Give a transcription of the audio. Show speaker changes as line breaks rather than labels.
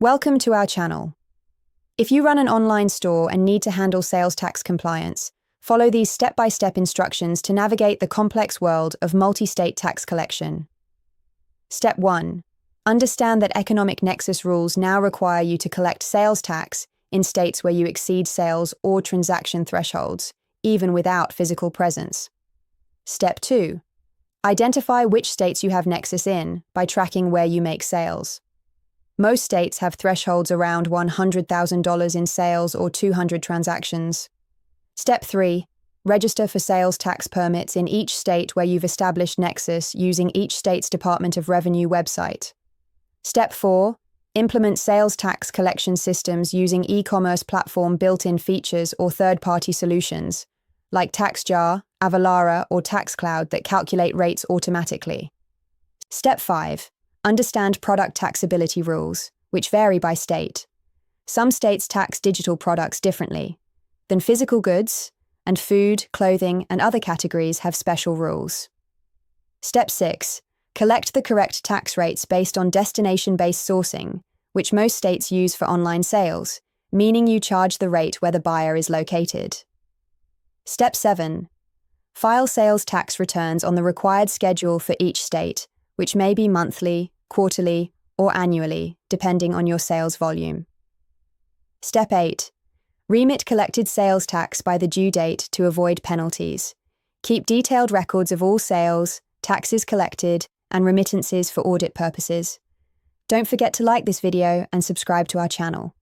Welcome to our channel. If you run an online store and need to handle sales tax compliance, follow these step-by-step instructions to navigate the complex world of multi-state tax collection. Step 1. Understand that economic nexus rules now require you to collect sales tax in states where you exceed sales or transaction thresholds, even without physical presence. Step 2. Identify which states you have nexus in by tracking where you make sales. Most states have thresholds around $100,000 in sales or 200 transactions. Step 3. Register for sales tax permits in each state where you've established nexus using each state's Department of Revenue website. Step 4. Implement sales tax collection systems using e-commerce platform built-in features or third-party solutions, like TaxJar, Avalara, or TaxCloud that calculate rates automatically. Step 5. Understand product taxability rules, which vary by state. Some states tax digital products differently than physical goods, and food, clothing, and other categories have special rules. Step 6. Collect the correct tax rates based on destination-based sourcing, which most states use for online sales, meaning you charge the rate where the buyer is located. Step 7. File sales tax returns on the required schedule for each state, which may be monthly, quarterly, or annually, depending on your sales volume. Step 8. Remit collected sales tax by the due date to avoid penalties. Keep detailed records of all sales, taxes collected, and remittances for audit purposes. Don't forget to like this video and subscribe to our channel.